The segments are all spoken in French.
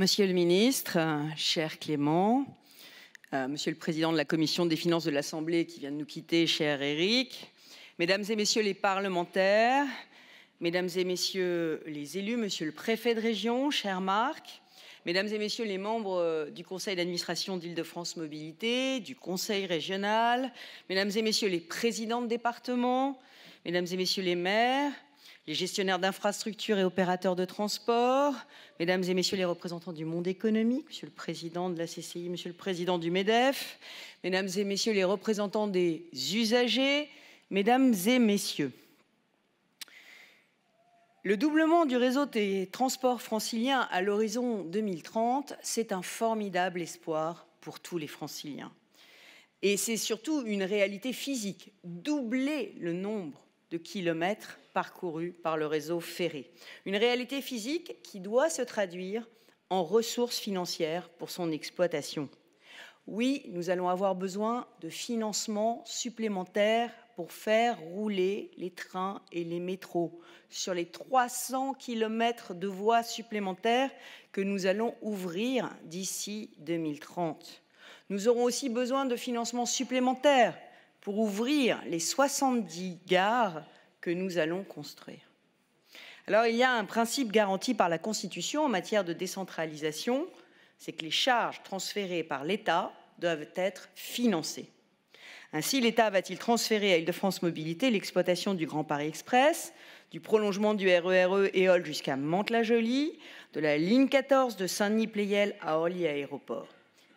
Monsieur le ministre, cher Clément, Monsieur le Président de la Commission des finances de l'Assemblée qui vient de nous quitter, cher Éric, Mesdames et Messieurs les parlementaires, Mesdames et Messieurs les élus, Monsieur le Préfet de région, cher Marc, Mesdames et Messieurs les membres du Conseil d'administration d'Île-de-France Mobilité, du Conseil régional, Mesdames et Messieurs les présidents de département, Mesdames et Messieurs les maires, les gestionnaires d'infrastructures et opérateurs de transport, Mesdames et Messieurs les représentants du monde économique, Monsieur le Président de la CCI, Monsieur le Président du MEDEF, Mesdames et Messieurs les représentants des usagers, Mesdames et Messieurs. Le doublement du réseau des transports franciliens à l'horizon 2030, c'est un formidable espoir pour tous les franciliens. Et c'est surtout une réalité physique, doubler le nombre de kilomètres parcourus par le réseau ferré. Une réalité physique qui doit se traduire en ressources financières pour son exploitation. Oui, nous allons avoir besoin de financements supplémentaires pour faire rouler les trains et les métros sur les 300 km de voies supplémentaires que nous allons ouvrir d'ici 2030. Nous aurons aussi besoin de financements supplémentaires pour ouvrir les 70 gares que nous allons construire. Alors, il y a un principe garanti par la Constitution en matière de décentralisation, c'est que les charges transférées par l'État doivent être financées. Ainsi, l'État va-t-il transférer à Île-de-France Mobilité l'exploitation du Grand Paris Express, du prolongement du RER Éole jusqu'à Mantes-la-Jolie, de la ligne 14 de Saint-Denis-Pleyel à Orly Aéroport.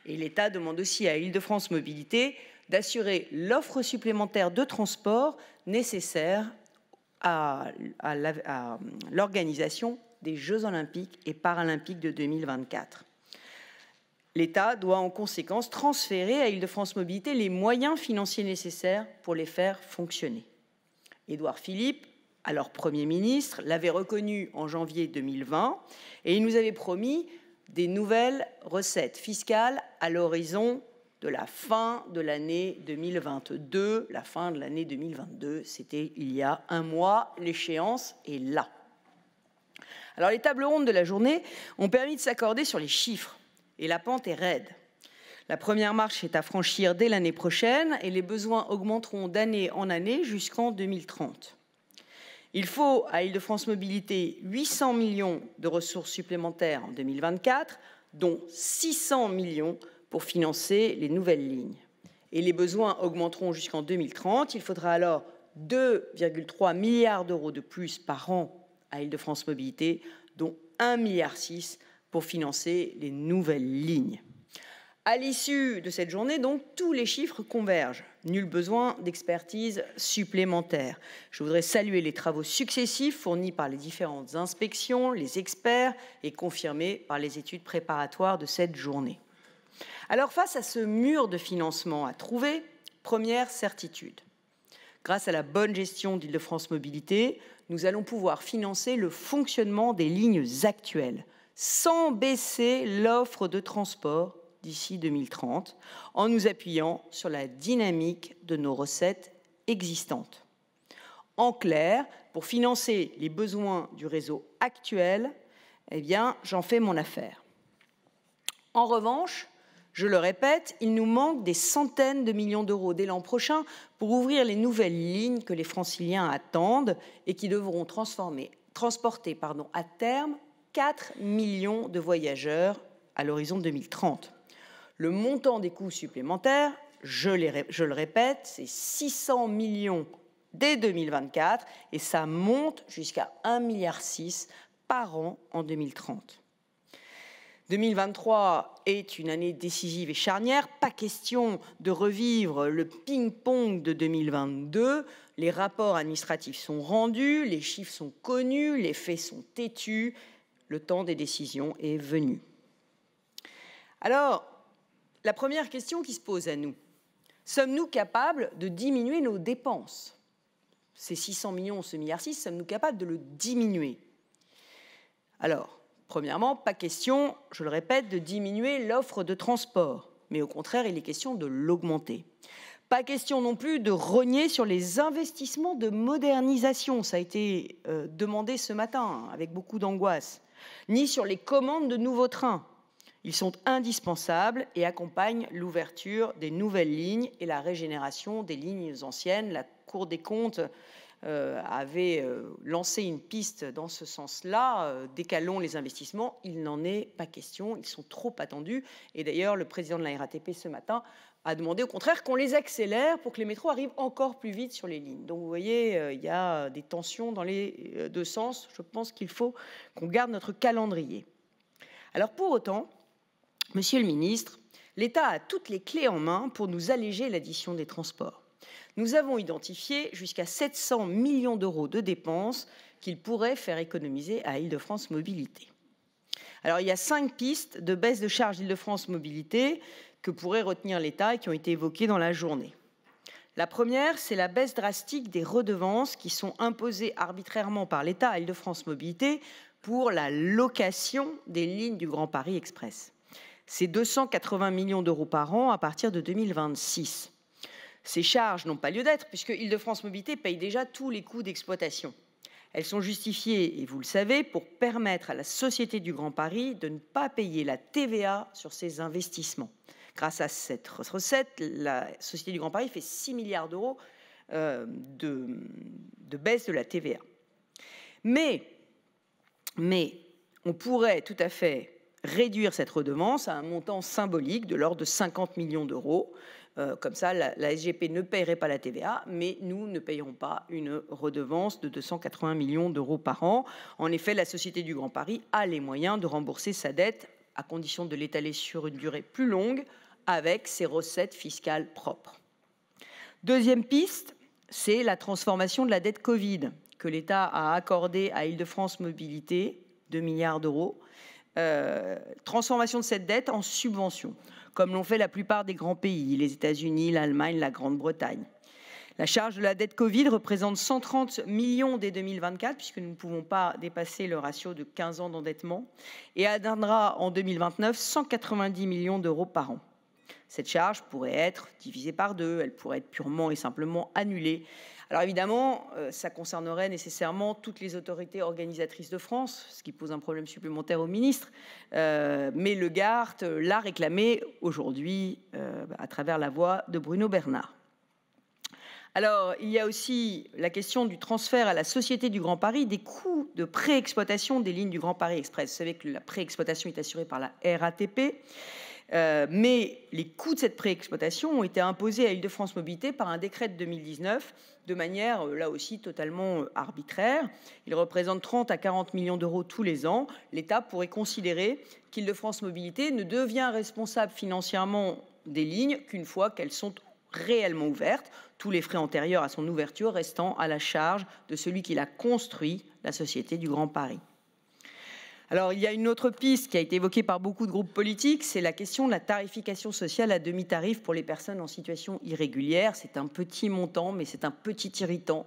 Et l'État demande aussi à Île-de-France Mobilité d'assurer l'offre supplémentaire de transport nécessaire à l'organisation des Jeux olympiques et paralympiques de 2024. L'État doit en conséquence transférer à Île-de-France Mobilité les moyens financiers nécessaires pour les faire fonctionner. Édouard Philippe, alors Premier ministre, l'avait reconnu en janvier 2020 et il nous avait promis des nouvelles recettes fiscales à l'horizon de la fin de l'année 2022. La fin de l'année 2022, c'était il y a un mois, l'échéance est là. Alors les tables rondes de la journée ont permis de s'accorder sur les chiffres et la pente est raide. La première marche est à franchir dès l'année prochaine et les besoins augmenteront d'année en année jusqu'en 2030. Il faut à Île-de-France Mobilité 800 millions de ressources supplémentaires en 2024, dont 600 millions pour financer les nouvelles lignes. Et les besoins augmenteront jusqu'en 2030. Il faudra alors 2,3 milliards d'euros de plus par an à Île-de-France Mobilité, dont 1,6 milliard pour financer les nouvelles lignes. À l'issue de cette journée, donc, tous les chiffres convergent. Nul besoin d'expertise supplémentaire. Je voudrais saluer les travaux successifs fournis par les différentes inspections, les experts et confirmés par les études préparatoires de cette journée. Alors, face à ce mur de financement à trouver, première certitude. Grâce à la bonne gestion d'Île-de-France Mobilité, nous allons pouvoir financer le fonctionnement des lignes actuelles, sans baisser l'offre de transport d'ici 2030, en nous appuyant sur la dynamique de nos recettes existantes. En clair, pour financer les besoins du réseau actuel, eh bien, j'en fais mon affaire. En revanche, je le répète, il nous manque des centaines de millions d'euros dès l'an prochain pour ouvrir les nouvelles lignes que les franciliens attendent et qui devront transporter à terme 4 millions de voyageurs à l'horizon 2030. Le montant des coûts supplémentaires, je le répète, c'est 600 millions dès 2024 et ça monte jusqu'à 1,6 milliard par an en 2030. 2023 est une année décisive et charnière. Pas question de revivre le ping-pong de 2022. Les rapports administratifs sont rendus, les chiffres sont connus, les faits sont têtus. Le temps des décisions est venu. Alors, la première question qui se pose à nous, sommes-nous capables de diminuer nos dépenses? Ces 600 millions, ce 1,6 milliard, sommes-nous capables de le diminuer? Alors, premièrement, pas question, je le répète, de diminuer l'offre de transport, mais au contraire, il est question de l'augmenter. Pas question non plus de rogner sur les investissements de modernisation, ça a été demandé ce matin avec beaucoup d'angoisse, ni sur les commandes de nouveaux trains. Ils sont indispensables et accompagnent l'ouverture des nouvelles lignes et la régénération des lignes anciennes. La Cour des comptes avait lancé une piste dans ce sens-là. Décalons les investissements, il n'en est pas question, ils sont trop attendus. Et d'ailleurs, le président de la RATP ce matin a demandé au contraire qu'on les accélère pour que les métros arrivent encore plus vite sur les lignes. Donc vous voyez, il y a des tensions dans les deux sens. Je pense qu'il faut qu'on garde notre calendrier. Alors pour autant, Monsieur le ministre, l'État a toutes les clés en main pour nous alléger l'addition des transports. Nous avons identifié jusqu'à 700 millions d'euros de dépenses qu'il pourrait faire économiser à Île-de-France Mobilités. Alors, il y a 5 pistes de baisse de charges d'Île-de-France Mobilités que pourrait retenir l'État et qui ont été évoquées dans la journée. La première, c'est la baisse drastique des redevances qui sont imposées arbitrairement par l'État à Île-de-France Mobilités pour la location des lignes du Grand Paris Express. C'est 280 millions d'euros par an à partir de 2026. Ces charges n'ont pas lieu d'être puisque Île-de-France Mobilités paye déjà tous les coûts d'exploitation. Elles sont justifiées, et vous le savez, pour permettre à la Société du Grand Paris de ne pas payer la TVA sur ses investissements. Grâce à cette recette, la Société du Grand Paris fait 6 milliards d'euros de baisse de la TVA. Mais on pourrait tout à fait réduire cette redevance à un montant symbolique de l'ordre de 50 millions d'euros. Comme ça, la SGP ne paierait pas la TVA, mais nous ne payerons pas une redevance de 280 millions d'euros par an. En effet, la Société du Grand Paris a les moyens de rembourser sa dette à condition de l'étaler sur une durée plus longue avec ses recettes fiscales propres. Deuxième piste, c'est la transformation de la dette Covid que l'État a accordée à Île-de-France Mobilités, 2 milliards d'euros. Transformation de cette dette en subvention, comme l'ont fait la plupart des grands pays, les États-Unis, l'Allemagne, la Grande-Bretagne. La charge de la dette Covid représente 130 millions dès 2024, puisque nous ne pouvons pas dépasser le ratio de 15 ans d'endettement, et atteindra en 2029 190 millions d'euros par an. Cette charge pourrait être divisée par 2, elle pourrait être purement et simplement annulée. Alors évidemment, ça concernerait nécessairement toutes les autorités organisatrices de France, ce qui pose un problème supplémentaire au ministre, mais le GART l'a réclamé aujourd'hui à travers la voix de Bruno Bernard. Alors, il y a aussi la question du transfert à la Société du Grand Paris des coûts de préexploitation des lignes du Grand Paris Express. Vous savez que la préexploitation est assurée par la RATP. Mais les coûts de cette préexploitation ont été imposés à Île-de-France Mobilités par un décret de 2019 de manière, là aussi, totalement arbitraire. Ils représentent 30 à 40 millions d'euros tous les ans. L'État pourrait considérer qu'Île-de-France Mobilités ne devient responsable financièrement des lignes qu'une fois qu'elles sont réellement ouvertes, tous les frais antérieurs à son ouverture restant à la charge de celui qui l'a construit, la Société du Grand Paris. Alors, il y a une autre piste qui a été évoquée par beaucoup de groupes politiques, c'est la question de la tarification sociale à demi-tarif pour les personnes en situation irrégulière. C'est un petit montant, mais c'est un petit irritant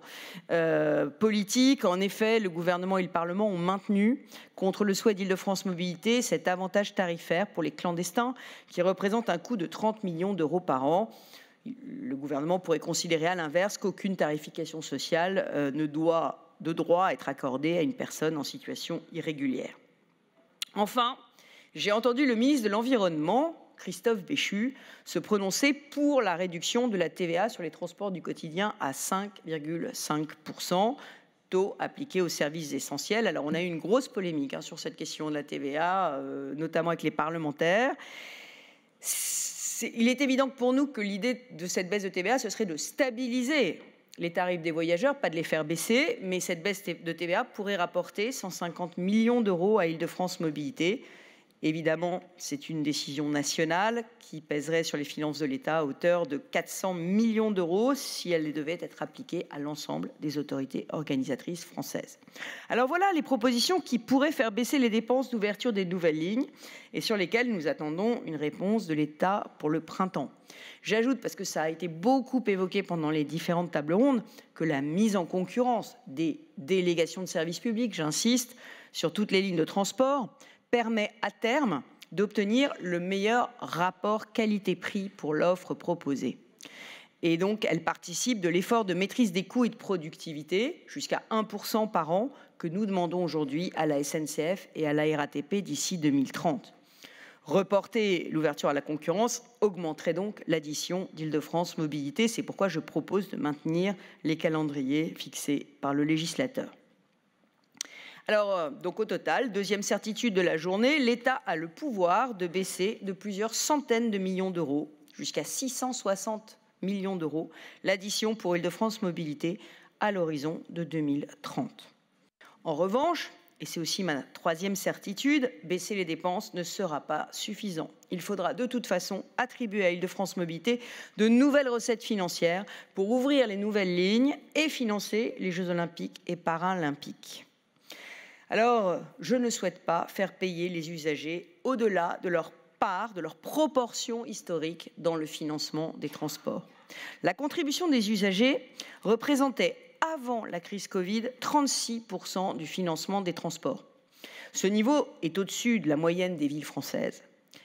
politique. En effet, le gouvernement et le Parlement ont maintenu, contre le souhait d'Île-de-France Mobilités, cet avantage tarifaire pour les clandestins qui représente un coût de 30 millions d'euros par an. Le gouvernement pourrait considérer à l'inverse qu'aucune tarification sociale ne doit de droit être accordée à une personne en situation irrégulière. Enfin, j'ai entendu le ministre de l'Environnement, Christophe Béchu, se prononcer pour la réduction de la TVA sur les transports du quotidien à 5,5%, taux appliqué aux services essentiels. Alors, on a eu une grosse polémique sur cette question de la TVA, notamment avec les parlementaires. Il est évident que pour nous que l'idée de cette baisse de TVA, ce serait de stabiliser les tarifs des voyageurs, pas de les faire baisser, mais cette baisse de TVA pourrait rapporter 150 millions d'euros à Île-de-France Mobilités. Évidemment, c'est une décision nationale qui pèserait sur les finances de l'État à hauteur de 400 millions d'euros si elle devait être appliquée à l'ensemble des autorités organisatrices françaises. Alors voilà les propositions qui pourraient faire baisser les dépenses d'ouverture des nouvelles lignes et sur lesquelles nous attendons une réponse de l'État pour le printemps. J'ajoute, parce que ça a été beaucoup évoqué pendant les différentes tables rondes, que la mise en concurrence des délégations de services publics, j'insiste, sur toutes les lignes de transport, permet à terme d'obtenir le meilleur rapport qualité-prix pour l'offre proposée. Et donc, elle participe de l'effort de maîtrise des coûts et de productivité, jusqu'à 1% par an, que nous demandons aujourd'hui à la SNCF et à la RATP d'ici 2030. Reporter l'ouverture à la concurrence augmenterait donc l'addition d'Île-de-France Mobilités. C'est pourquoi je propose de maintenir les calendriers fixés par le législateur. Alors, donc au total, deuxième certitude de la journée, l'État a le pouvoir de baisser de plusieurs centaines de millions d'euros, jusqu'à 660 millions d'euros, l'addition pour Île-de-France Mobilités à l'horizon de 2030. En revanche, et c'est aussi ma troisième certitude, baisser les dépenses ne sera pas suffisant. Il faudra de toute façon attribuer à Île-de-France Mobilités de nouvelles recettes financières pour ouvrir les nouvelles lignes et financer les Jeux olympiques et paralympiques. Alors, je ne souhaite pas faire payer les usagers au-delà de leur part, de leur proportion historique dans le financement des transports. La contribution des usagers représentait avant la crise Covid, 36% du financement des transports. Ce niveau est au-dessus de la moyenne des villes françaises.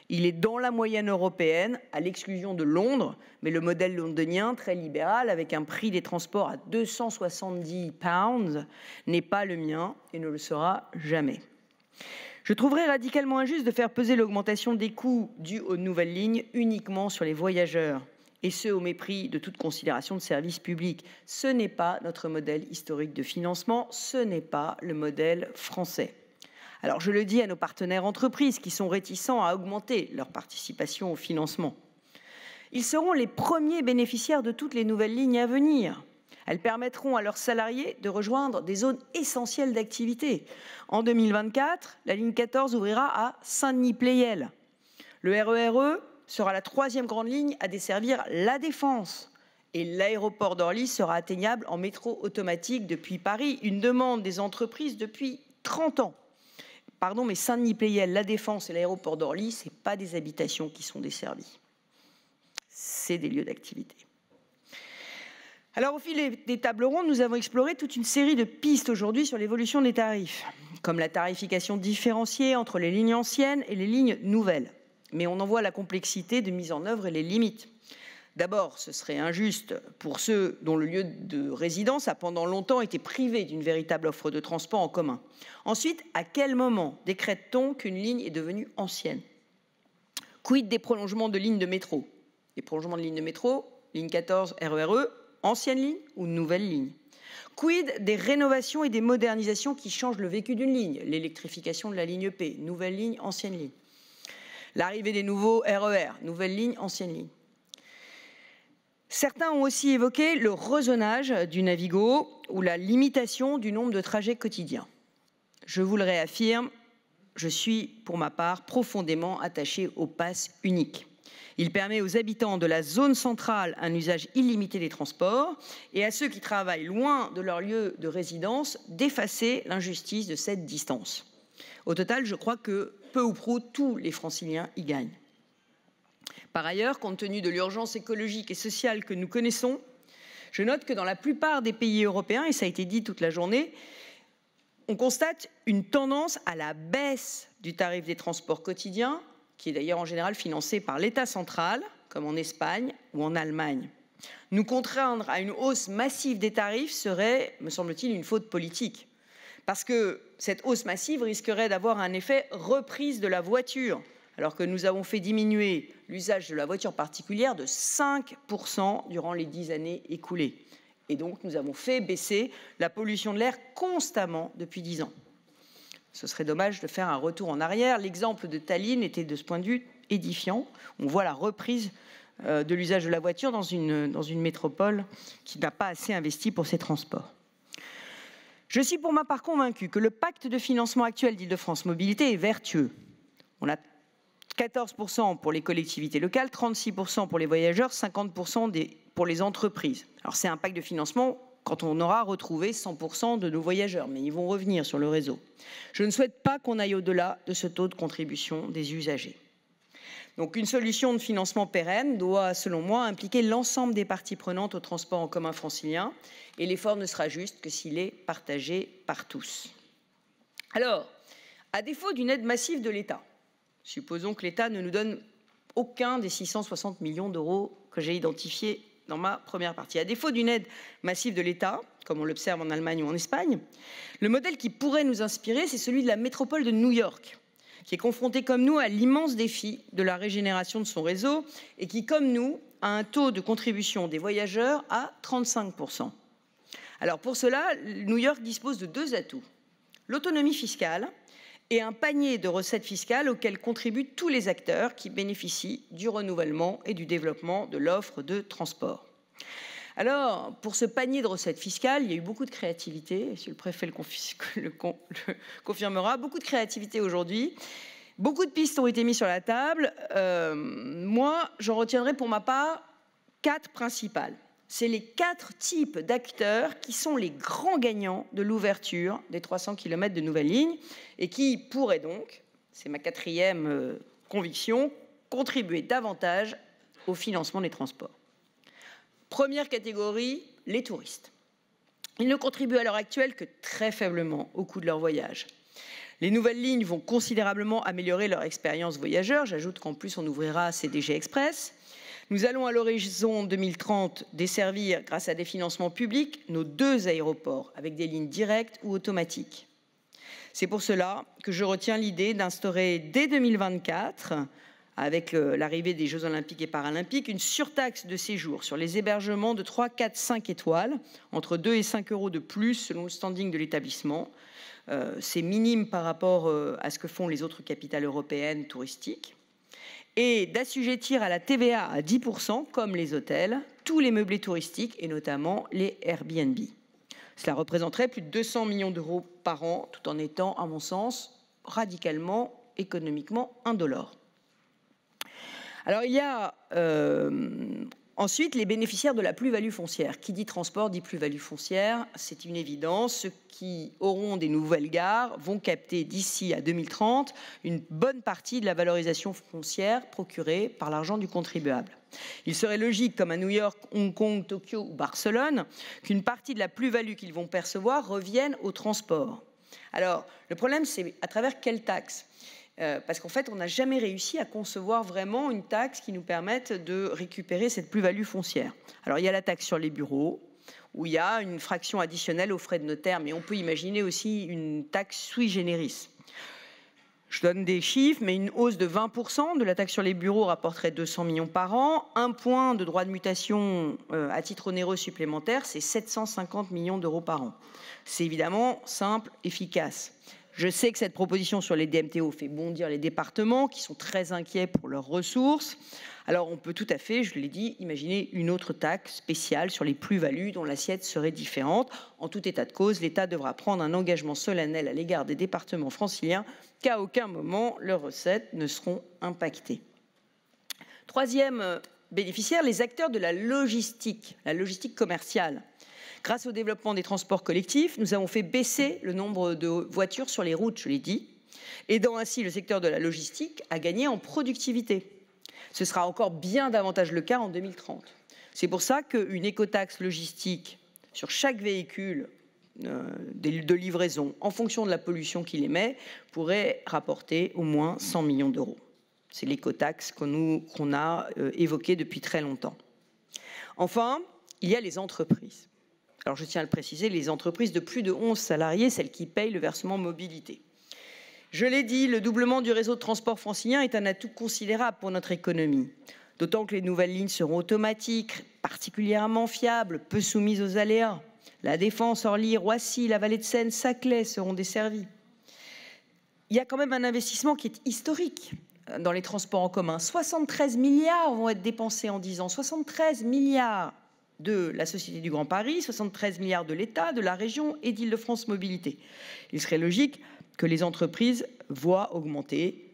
Il est dans la moyenne européenne, à l'exclusion de Londres, mais le modèle londonien, très libéral, avec un prix des transports à 270 pounds, n'est pas le mien et ne le sera jamais. Je trouverais radicalement injuste de faire peser l'augmentation des coûts dus aux nouvelles lignes uniquement sur les voyageurs, et ce, au mépris de toute considération de service public. Ce n'est pas notre modèle historique de financement, ce n'est pas le modèle français. Alors je le dis à nos partenaires entreprises qui sont réticents à augmenter leur participation au financement. Ils seront les premiers bénéficiaires de toutes les nouvelles lignes à venir. Elles permettront à leurs salariés de rejoindre des zones essentielles d'activité. En 2024, la ligne 14 ouvrira à Saint-Denis-Pleyel. Le RER E sera la troisième grande ligne à desservir la Défense. Et l'aéroport d'Orly sera atteignable en métro automatique depuis Paris, une demande des entreprises depuis 30 ans. Pardon, mais Saint-Denis-Pleyel, la Défense et l'aéroport d'Orly, ce n'est pas des habitations qui sont desservies. C'est des lieux d'activité. Alors, au fil des tables rondes, nous avons exploré toute une série de pistes aujourd'hui sur l'évolution des tarifs, comme la tarification différenciée entre les lignes anciennes et les lignes nouvelles. Mais on en voit la complexité de mise en œuvre et les limites. D'abord, ce serait injuste pour ceux dont le lieu de résidence a pendant longtemps été privé d'une véritable offre de transport en commun. Ensuite, à quel moment décrète-t-on qu'une ligne est devenue ancienne? Quid des prolongements de lignes de métro? Les prolongements de lignes de métro, ligne 14, RER E, ancienne ligne ou nouvelle ligne? Quid des rénovations et des modernisations qui changent le vécu d'une ligne? L'électrification de la ligne P, nouvelle ligne, ancienne ligne. L'arrivée des nouveaux RER, nouvelle ligne, ancienne ligne. Certains ont aussi évoqué le rezonage du Navigo ou la limitation du nombre de trajets quotidiens. Je vous le réaffirme, je suis pour ma part profondément attaché au pass unique. Il permet aux habitants de la zone centrale un usage illimité des transports et à ceux qui travaillent loin de leur lieu de résidence d'effacer l'injustice de cette distance. Au total, je crois que peu ou prou tous les franciliens y gagnent. Par ailleurs, compte tenu de l'urgence écologique et sociale que nous connaissons, je note que dans la plupart des pays européens, et ça a été dit toute la journée, on constate une tendance à la baisse du tarif des transports quotidiens, qui est d'ailleurs en général financé par l'État central, comme en Espagne ou en Allemagne. Nous contraindre à une hausse massive des tarifs serait, me semble-t-il, une faute politique. Parce que cette hausse massive risquerait d'avoir un effet reprise de la voiture, alors que nous avons fait diminuer l'usage de la voiture particulière de 5% durant les 10 années écoulées. Et donc, nous avons fait baisser la pollution de l'air constamment depuis 10 ans. Ce serait dommage de faire un retour en arrière. L'exemple de Tallinn était de ce point de vue édifiant. On voit la reprise de l'usage de la voiture dans une métropole qui n'a pas assez investi pour ses transports. Je suis pour ma part convaincue que le pacte de financement actuel d'Île-de-France Mobilités est vertueux. On a 14% pour les collectivités locales, 36% pour les voyageurs, 50% pour les entreprises. Alors c'est un pacte de financement quand on aura retrouvé 100% de nos voyageurs, mais ils vont revenir sur le réseau. Je ne souhaite pas qu'on aille au-delà de ce taux de contribution des usagers. Donc une solution de financement pérenne doit, selon moi, impliquer l'ensemble des parties prenantes au transport en commun francilien, et l'effort ne sera juste que s'il est partagé par tous. Alors, à défaut d'une aide massive de l'État, supposons que l'État ne nous donne aucun des 660 millions d'euros que j'ai identifiés dans ma première partie. À défaut d'une aide massive de l'État, comme on l'observe en Allemagne ou en Espagne, le modèle qui pourrait nous inspirer, c'est celui de la métropole de New York, qui est confronté comme nous à l'immense défi de la régénération de son réseau et qui, comme nous, a un taux de contribution des voyageurs à 35%. Alors pour cela, New York dispose de 2 atouts, l'autonomie fiscale et un panier de recettes fiscales auxquelles contribuent tous les acteurs qui bénéficient du renouvellement et du développement de l'offre de transport. Alors, pour ce panier de recettes fiscales, il y a eu beaucoup de créativité, monsieur le préfet le confirmera, beaucoup de créativité aujourd'hui. Beaucoup de pistes ont été mises sur la table. Moi, j'en retiendrai pour ma part 4 principales. C'est les 4 types d'acteurs qui sont les grands gagnants de l'ouverture des 300 km de nouvelles lignes et qui pourraient donc, c'est ma 4e conviction, contribuer davantage au financement des transports. Première catégorie, les touristes. Ils ne contribuent à l'heure actuelle que très faiblement au coût de leur voyage. Les nouvelles lignes vont considérablement améliorer leur expérience voyageur. J'ajoute qu'en plus, on ouvrira CDG Express. Nous allons à l'horizon 2030 desservir, grâce à des financements publics, nos 2 aéroports avec des lignes directes ou automatiques. C'est pour cela que je retiens l'idée d'instaurer dès 2024, avec l'arrivée des Jeux Olympiques et Paralympiques, une surtaxe de séjour sur les hébergements de 3, 4, 5 étoiles, entre 2 et 5 € de plus selon le standing de l'établissement. C'est minime par rapport à ce que font les autres capitales européennes touristiques. Et d'assujettir à la TVA à 10%, comme les hôtels, tous les meublés touristiques et notamment les Airbnb. Cela représenterait plus de 200 millions d'euros par an, tout en étant, à mon sens, radicalement, économiquement indolore. Alors il y a ensuite les bénéficiaires de la plus-value foncière. Qui dit transport dit plus-value foncière, c'est une évidence. Ceux qui auront des nouvelles gares vont capter d'ici à 2030 une bonne partie de la valorisation foncière procurée par l'argent du contribuable. Il serait logique, comme à New York, Hong Kong, Tokyo ou Barcelone, qu'une partie de la plus-value qu'ils vont percevoir revienne au transport. Alors le problème, c'est à travers quelle taxe ? Parce qu'en fait, on n'a jamais réussi à concevoir vraiment une taxe qui nous permette de récupérer cette plus-value foncière. Alors, il y a la taxe sur les bureaux, où il y a une fraction additionnelle aux frais de notaire, mais on peut imaginer aussi une taxe sui generis. Je donne des chiffres, mais une hausse de 20% de la taxe sur les bureaux rapporterait 200 millions par an. Un point de droit de mutation à titre onéreux supplémentaire, c'est 750 millions d'euros par an. C'est évidemment simple, efficace. Je sais que cette proposition sur les DMTO fait bondir les départements qui sont très inquiets pour leurs ressources. Alors on peut tout à fait, je l'ai dit, imaginer une autre taxe spéciale sur les plus-values dont l'assiette serait différente. En tout état de cause, l'État devra prendre un engagement solennel à l'égard des départements franciliens qu'à aucun moment leurs recettes ne seront impactées. 3e bénéficiaire, les acteurs de la logistique commerciale. Grâce au développement des transports collectifs, nous avons fait baisser le nombre de voitures sur les routes, je l'ai dit, aidant ainsi le secteur de la logistique à gagner en productivité. Ce sera encore bien davantage le cas en 2030. C'est pour ça qu'une écotaxe logistique sur chaque véhicule de livraison, en fonction de la pollution qu'il émet, pourrait rapporter au moins 100 millions d'euros. C'est l'écotaxe qu'on a évoquée depuis très longtemps. Enfin, il y a les entreprises. Alors je tiens à le préciser, les entreprises de plus de 11 salariés, celles qui payent le versement mobilité. Je l'ai dit, le doublement du réseau de transport francilien est un atout considérable pour notre économie. D'autant que les nouvelles lignes seront automatiques, particulièrement fiables, peu soumises aux aléas. La Défense, Orly, Roissy, la Vallée de Seine, Saclay seront desservies. Il y a quand même un investissement qui est historique dans les transports en commun. 73 milliards vont être dépensés en 10 ans, 73 milliards de la Société du Grand Paris, 73 milliards de l'État, de la région et d'Île-de-France Mobilité. Il serait logique que les entreprises voient augmenter,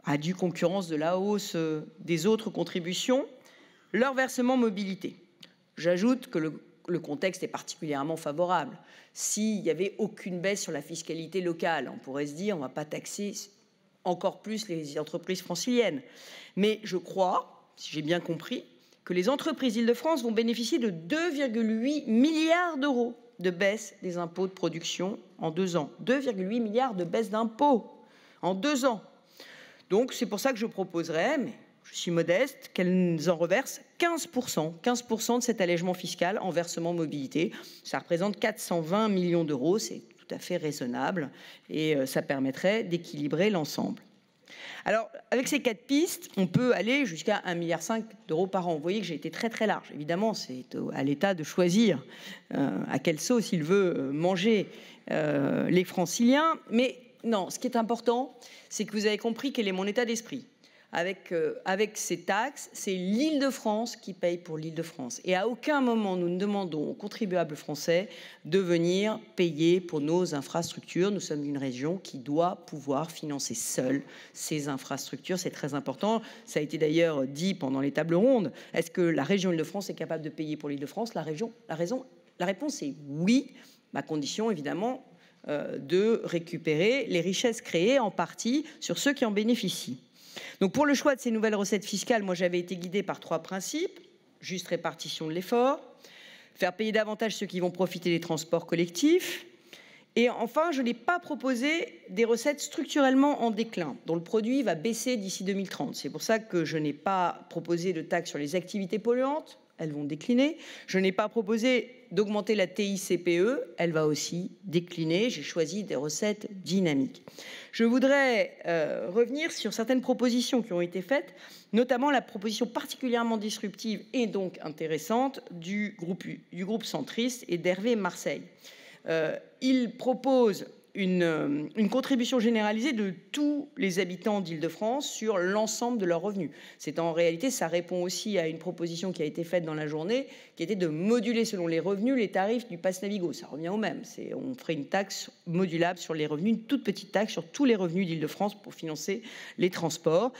à due concurrence de la hausse des autres contributions, leur versement mobilité. J'ajoute que le contexte est particulièrement favorable. S'il n'y avait aucune baisse sur la fiscalité locale, on pourrait se dire on ne va pas taxer encore plus les entreprises franciliennes. Mais je crois, si j'ai bien compris, que les entreprises d'Île-de-France vont bénéficier de 2,8 milliards d'euros de baisse des impôts de production en 2 ans. 2,8 milliards de baisse d'impôts en 2 ans. Donc c'est pour ça que je proposerais, mais je suis modeste, qu'elles en reversent 15%. 15% de cet allègement fiscal en versement mobilité. Ça représente 420 millions d'euros, c'est tout à fait raisonnable et ça permettrait d'équilibrer l'ensemble. Alors, avec ces 4 pistes, on peut aller jusqu'à 1,5 milliard d'euros par an. Vous voyez que j'ai été très très large. Évidemment, c'est à l'État de choisir à quelle sauce il veut manger les franciliens. Mais non, ce qui est important, c'est que vous avez compris quel est mon état d'esprit. Avec ces taxes, c'est l'Île-de-France qui paye pour l'Île-de-France. Et à aucun moment, nous ne demandons aux contribuables français de venir payer pour nos infrastructures. Nous sommes une région qui doit pouvoir financer seule ses infrastructures. C'est très important. Ça a été d'ailleurs dit pendant les tables rondes. Est-ce que la région Île-de-France est capable de payer pour l'Île-de-France ? La réponse est oui, à condition évidemment de récupérer les richesses créées en partie sur ceux qui en bénéficient. Donc pour le choix de ces nouvelles recettes fiscales, moi j'avais été guidée par 3 principes. Juste répartition de l'effort, faire payer davantage ceux qui vont profiter des transports collectifs. Et enfin, je n'ai pas proposé des recettes structurellement en déclin, dont le produit va baisser d'ici 2030. C'est pour ça que je n'ai pas proposé de taxe sur les activités polluantes. Elles vont décliner. Je n'ai pas proposé d'augmenter la TICPE. Elle va aussi décliner. J'ai choisi des recettes dynamiques. Je voudrais revenir sur certaines propositions qui ont été faites, notamment la proposition particulièrement disruptive et donc intéressante du groupe centriste et d'Hervé Marseille. Il propose une contribution généralisée de tous les habitants d'Île-de-France sur l'ensemble de leurs revenus. C'est en réalité, ça répond aussi à une proposition qui a été faite dans la journée, qui était de moduler selon les revenus les tarifs du pass Navigo. Ça revient au même. On ferait une taxe modulable sur les revenus, une toute petite taxe sur tous les revenus d'Île-de-France pour financer les transports.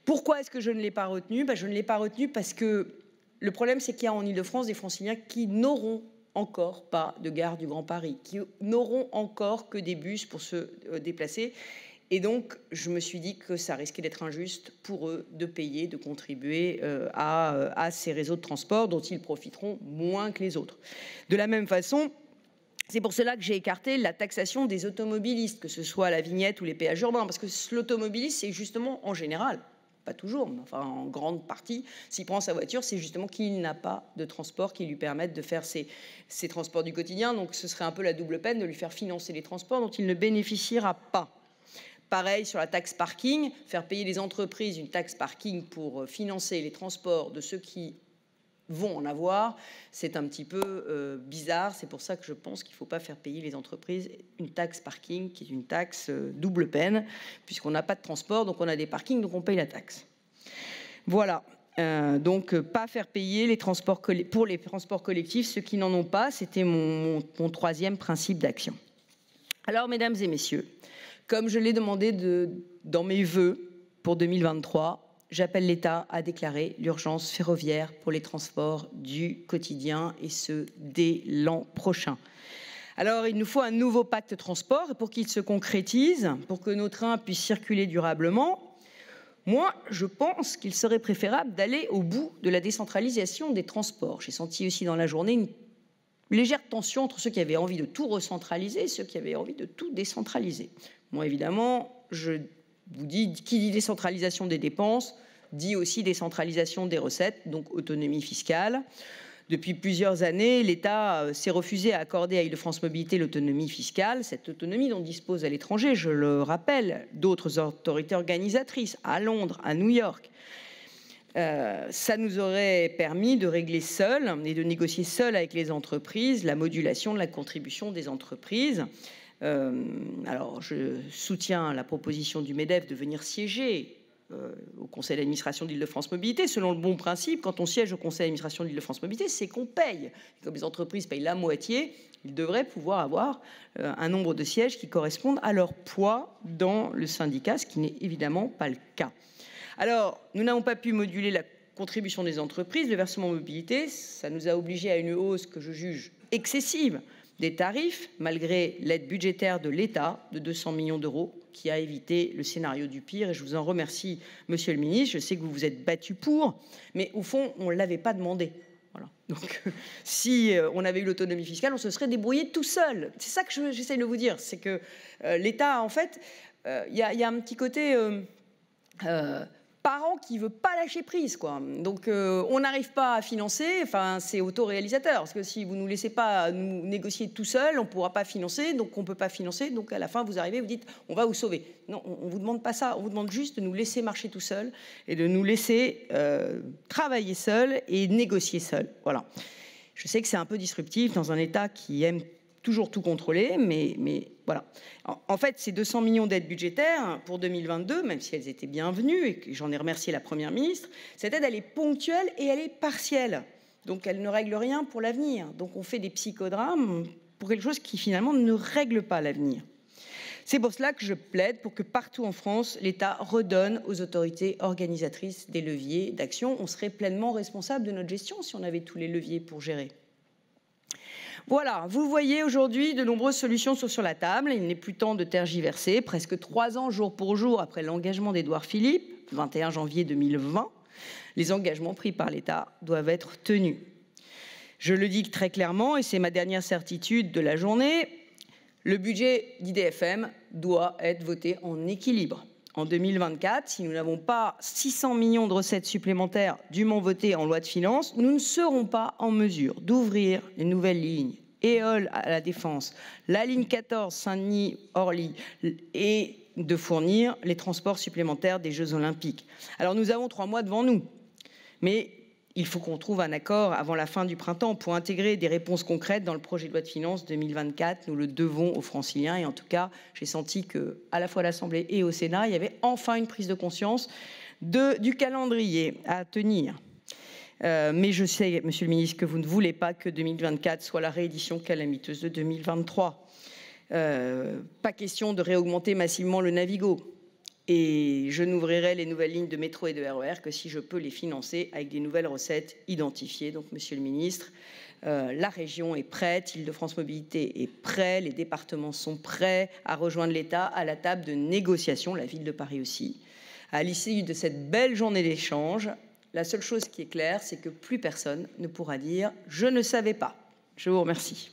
Pourquoi est-ce que je ne l'ai pas retenu ? Je ne l'ai pas retenu parce que le problème, c'est qu'il y a en Île-de-France des Franciliens qui n'auront encore pas de gare du Grand Paris, qui n'auront encore que des bus pour se déplacer. Et donc, je me suis dit que ça risquait d'être injuste pour eux de payer, de contribuer à ces réseaux de transport dont ils profiteront moins que les autres. De la même façon, c'est pour cela que j'ai écarté la taxation des automobilistes, que ce soit la vignette ou les péages urbains, parce que l'automobiliste, c'est justement en général, pas toujours, mais enfin en grande partie, s'il prend sa voiture, c'est justement qu'il n'a pas de transport qui lui permette de faire ses transports du quotidien. Donc ce serait un peu la double peine de lui faire financer les transports dont il ne bénéficiera pas. Pareil sur la taxe parking, faire payer les entreprises une taxe parking pour financer les transports de ceux qui vont en avoir, c'est un petit peu bizarre. C'est pour ça que je pense qu'il ne faut pas faire payer les entreprises une taxe parking qui est une taxe double peine, puisqu'on n'a pas de transport, donc on a des parkings, donc on paye la taxe. Voilà. Donc pas faire payer les transports pour les transports collectifs ceux qui n'en ont pas. C'était mon 3e principe d'action. Alors, mesdames et messieurs, comme je l'ai demandé dans mes vœux pour 2023, j'appelle l'État à déclarer l'urgence ferroviaire pour les transports du quotidien, et ce, dès l'an prochain. Alors, il nous faut un nouveau pacte transport, et pour qu'il se concrétise, pour que nos trains puissent circuler durablement, moi, je pense qu'il serait préférable d'aller au bout de la décentralisation des transports. J'ai senti aussi dans la journée une légère tension entre ceux qui avaient envie de tout recentraliser et ceux qui avaient envie de tout décentraliser. Moi, évidemment, je vous dis, qui dit décentralisation des dépenses, dit aussi décentralisation des recettes, donc autonomie fiscale. Depuis plusieurs années, l'État s'est refusé à accorder à Île-de-France Mobilités l'autonomie fiscale, cette autonomie dont dispose à l'étranger, je le rappelle, d'autres autorités organisatrices, à Londres, à New York. Ça nous aurait permis de régler seuls et de négocier seuls avec les entreprises la modulation de la contribution des entreprises. Alors, je soutiens la proposition du MEDEF de venir siéger au conseil d'administration d'Île-de-France Mobilité. Selon le bon principe, quand on siège au conseil d'administration d'Île-de-France Mobilité, c'est qu'on paye. Et comme les entreprises payent la moitié, ils devraient pouvoir avoir un nombre de sièges qui correspondent à leur poids dans le syndicat, ce qui n'est évidemment pas le cas. Alors, nous n'avons pas pu moduler la contribution des entreprises. Le versement mobilité, ça nous a obligés à une hausse que je juge excessive des tarifs, malgré l'aide budgétaire de l'État de 200 millions d'euros, qui a évité le scénario du pire. Et je vous en remercie, monsieur le ministre. Je sais que vous vous êtes battu pour, mais au fond, on ne l'avait pas demandé. Voilà. Donc, si on avait eu l'autonomie fiscale, on se serait débrouillé tout seul. C'est ça que j'essaie de vous dire. C'est que l'État, en fait, il y a un petit côté parent qui veut pas lâcher prise, quoi. Donc on n'arrive pas à financer, enfin c'est autoréalisateur, parce que si vous nous laissez pas nous négocier tout seul, on pourra pas financer, donc on peut pas financer, donc à la fin vous arrivez, vous dites on va vous sauver. Non, on vous demande pas ça, on vous demande juste de nous laisser marcher tout seul et de nous laisser travailler seul et négocier seul. Voilà. Je sais que c'est un peu disruptif dans un État qui aime toujours tout contrôler, mais voilà. En fait, ces 200 millions d'aides budgétaires pour 2022, même si elles étaient bienvenues, et que j'en ai remercié la Première ministre, cette aide, elle est ponctuelle et elle est partielle. Donc, elle ne règle rien pour l'avenir. Donc, on fait des psychodrames pour quelque chose qui, finalement, ne règle pas l'avenir. C'est pour cela que je plaide pour que partout en France, l'État redonne aux autorités organisatrices des leviers d'action. On serait pleinement responsable de notre gestion si on avait tous les leviers pour gérer. Voilà, vous voyez aujourd'hui de nombreuses solutions sont sur la table. Il n'est plus temps de tergiverser. Presque 3 ans jour pour jour après l'engagement d'Édouard Philippe, 21 janvier 2020, les engagements pris par l'État doivent être tenus. Je le dis très clairement, et c'est ma dernière certitude de la journée, le budget d'IDFM doit être voté en équilibre. En 2024, si nous n'avons pas 600 millions de recettes supplémentaires dûment votées en loi de finances, nous ne serons pas en mesure d'ouvrir les nouvelles lignes Éole à la Défense, la ligne 14 Saint-Denis-Orly et de fournir les transports supplémentaires des Jeux Olympiques. Alors nous avons 3 mois devant nous, mais il faut qu'on trouve un accord avant la fin du printemps pour intégrer des réponses concrètes dans le projet de loi de finances 2024. Nous le devons aux Franciliens et en tout cas, j'ai senti qu'à la fois à l'Assemblée et au Sénat, il y avait enfin une prise de conscience du calendrier à tenir. Mais je sais, Monsieur le Ministre, que vous ne voulez pas que 2024 soit la réédition calamiteuse de 2023. Pas question de réaugmenter massivement le Navigo. Et je n'ouvrirai les nouvelles lignes de métro et de RER que si je peux les financer avec des nouvelles recettes identifiées. Donc, Monsieur le Ministre, la région est prête, Île-de-France Mobilité est prêt, les départements sont prêts à rejoindre l'État à la table de négociation, la ville de Paris aussi. À l'issue de cette belle journée d'échange, la seule chose qui est claire, c'est que plus personne ne pourra dire « je ne savais pas ». Je vous remercie.